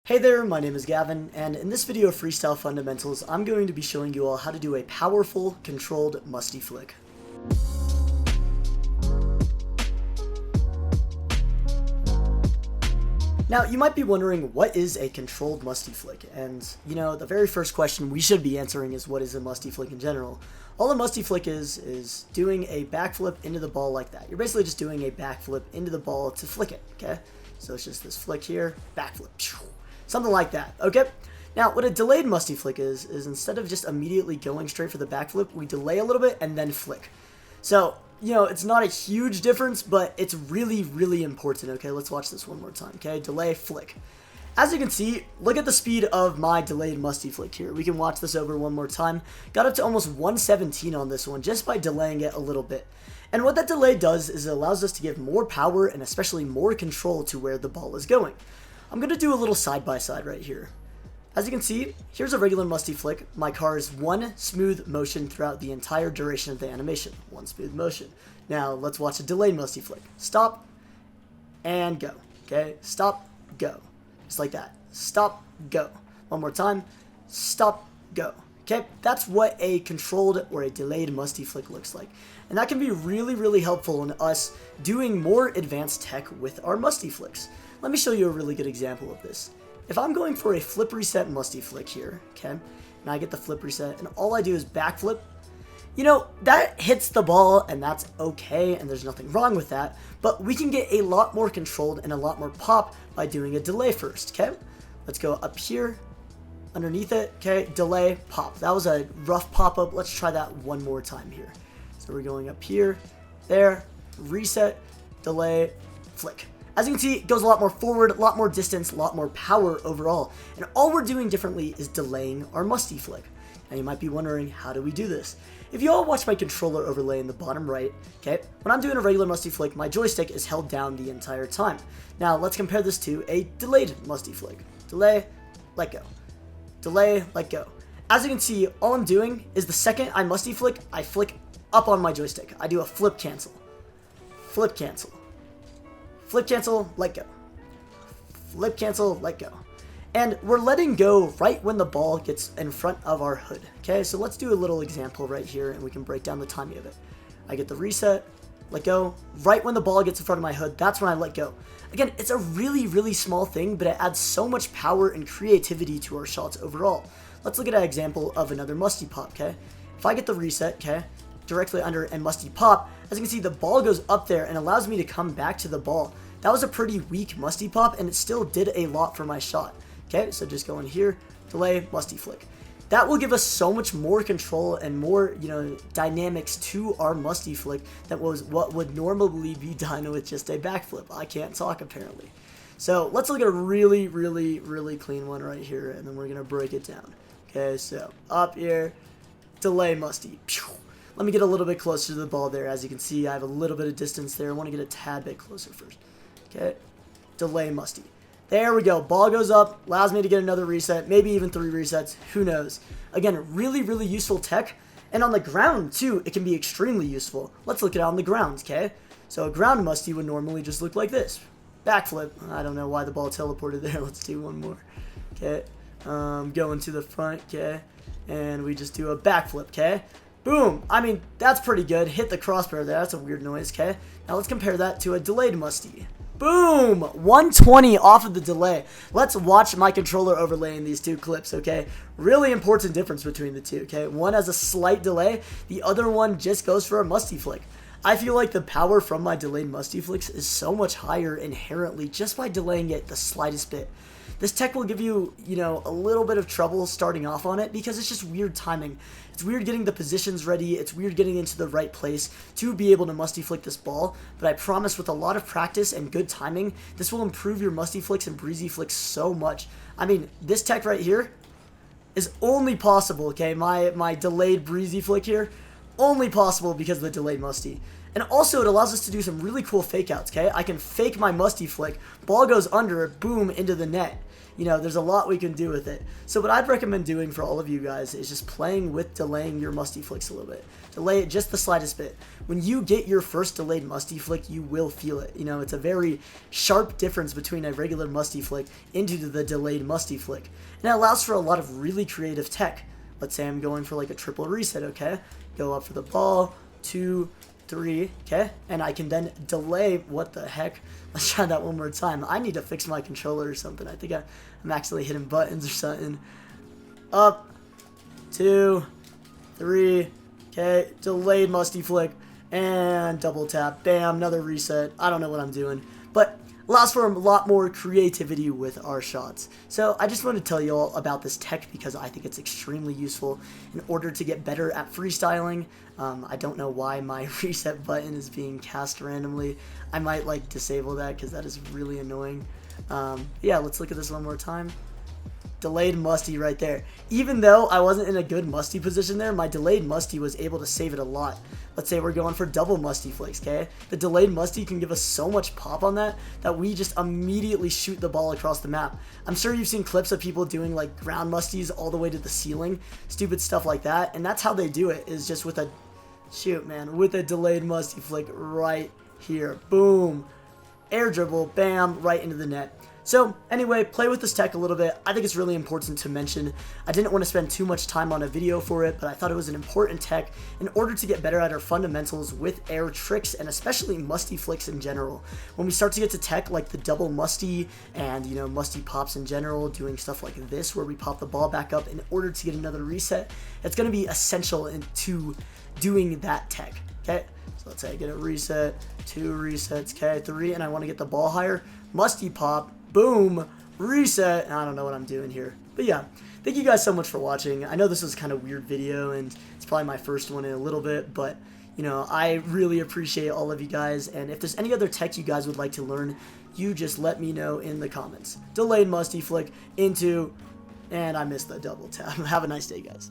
Hey there, my name is Gavin, and in this video of Freestyle Fundamentals, I'm going to be showing you all how to do a powerful, controlled musty flick. Now, you might be wondering, what is a controlled musty flick? And, you know, the very first question we should be answering is, what is a musty flick in general? All a musty flick is doing a backflip into the ball like that. You're basically just doing a backflip into the ball to flick it, okay? So it's just this flick here, backflip, something like that, okay? Now, what a delayed musty flick is instead of just immediately going straight for the backflip, we delay a little bit and then flick. So, you know, it's not a huge difference, but it's really, really important, okay? Let's watch this one more time, okay? Delay, flick. As you can see, look at the speed of my delayed musty flick here. We can watch this over one more time. Got up to almost 117 on this one just by delaying it a little bit. And what that delay does is it allows us to give more power and especially more control to where the ball is going. I'm going to do a little side-by-side right here. As you can see, here's a regular musty flick. My car is one smooth motion throughout the entire duration of the animation. One smooth motion. Now, let's watch a delayed musty flick. Stop, and go. Okay? Stop, go. Just like that. Stop, go. One more time. Stop, go. Okay? That's what a controlled or a delayed musty flick looks like. And that can be really, really helpful in us doing more advanced tech with our musty flicks. Let me show you a really good example of this. If I'm going for a flip reset musty flick here, okay, and I get the flip reset, and all I do is backflip, you know, that hits the ball, and that's okay, and there's nothing wrong with that, but we can get a lot more controlled and a lot more pop by doing a delay first, okay? Let's go up here, underneath it, okay, delay, pop. That was a rough pop-up. Let's try that one more time here. So we're going up here, there, reset, delay, flick. As you can see, it goes a lot more forward, a lot more distance, a lot more power overall. And all we're doing differently is delaying our musty flick. Now you might be wondering, how do we do this? If you all watch my controller overlay in the bottom right, okay, when I'm doing a regular musty flick, my joystick is held down the entire time. Now let's compare this to a delayed musty flick. Delay, let go. Delay, let go. As you can see, all I'm doing is the second I musty flick, I flick up on my joystick. I do a flip cancel. Flip cancel. Flip cancel, let go. Flip cancel, let go. And we're letting go right when the ball gets in front of our hood. Okay, so let's do a little example right here and we can break down the timing of it. I get the reset, let go. Right when the ball gets in front of my hood, that's when I let go. Again, it's a really, really small thing, but it adds so much power and creativity to our shots overall. Let's look at an example of another musty pop, okay? If I get the reset, okay, directly under and musty pop, as you can see, the ball goes up there and allows me to come back to the ball. That was a pretty weak musty pop, and it still did a lot for my shot. Okay, so just go in here, delay, musty flick. That will give us so much more control and more, you know, dynamics to our musty flick that was what would normally be done with just a backflip. I can't talk apparently. So let's look at a really, really, really clean one right here, and then we're gonna break it down. Okay, so up here, delay musty. Let me get a little bit closer to the ball there. As you can see, I have a little bit of distance there. I want to get a tad bit closer first. Okay, delay musty. There we go. Ball goes up, allows me to get another reset, maybe even 3 resets. Who knows? Again, really, really useful tech. And on the ground, too, it can be extremely useful. Let's look at it on the ground, okay? So a ground musty would normally just look like this. Backflip. I don't know why the ball teleported there. Let's do one more. Okay, going to the front, okay? And we just do a backflip, okay? Boom! I mean, that's pretty good. Hit the crossbar there. That's a weird noise, okay? Now let's compare that to a delayed musty. Boom! 120 off of the delay. Let's watch my controller overlaying these two clips, okay? Really important difference between the two, okay? One has a slight delay. The other one just goes for a musty flick. I feel like the power from my delayed musty flicks is so much higher inherently just by delaying it the slightest bit. This tech will give you, you know, a little bit of trouble starting off on it because it's just weird timing. It's weird getting the positions ready. It's weird getting into the right place to be able to musty flick this ball. But I promise with a lot of practice and good timing, this will improve your musty flicks and breezy flicks so much. I mean, this tech right here is only possible, okay? My delayed breezy flick here, only possible because of the delayed musty. And also, it allows us to do some really cool fake outs, okay? I can fake my musty flick, ball goes under, boom, into the net. You know, there's a lot we can do with it. So what I'd recommend doing for all of you guys is just playing with delaying your musty flicks a little bit. Delay it just the slightest bit. When you get your first delayed musty flick, you will feel it. You know, it's a very sharp difference between a regular musty flick into the delayed musty flick. And it allows for a lot of really creative tech. Let's say I'm going for like a triple reset, okay? Go up for the ball, 2, 3, okay? And I can then delay, what the heck? Let's try that one more time. I need to fix my controller or something. I think I'm actually hitting buttons or something. Up, 2, 3, okay? Delayed musty flick, and double tap. Bam, another reset. I don't know what I'm doing. But allows for a lot more creativity with our shots. So I just want to tell you all about this tech because I think it's extremely useful in order to get better at freestyling. I don't know why my reset button is being cast randomly. I might like disable that because that is really annoying. Yeah, let's look at this one more time. Delayed musty right there. Even though I wasn't in a good musty position there, my delayed musty was able to save it a lot. Let's say we're going for double musty flicks, okay? The delayed musty can give us so much pop on that we just immediately shoot the ball across the map. I'm sure you've seen clips of people doing like ground musties all the way to the ceiling, stupid stuff like that, and that's how they do it, is just with a with a delayed musty flick right here. Boom. Air dribble, bam, right into the net. So anyway, play with this tech a little bit. I think it's really important to mention. I didn't want to spend too much time on a video for it, but I thought it was an important tech in order to get better at our fundamentals with air tricks and especially musty flicks in general. When we start to get to tech like the double musty and, you know, musty pops in general, doing stuff like this where we pop the ball back up in order to get another reset, it's going to be essential to doing that tech, okay? So let's say I get a reset, 2 resets, okay, 3, and I want to get the ball higher. Musty pop, boom, reset. I don't know what I'm doing here. But yeah, thank you guys so much for watching. I know this was kind of a weird video, and it's probably my first one in a little bit, but, you know, I really appreciate all of you guys, and if there's any other tech you guys would like to learn, you just let me know in the comments. Delayed musty flick into, and I missed the double tap. Have a nice day, guys.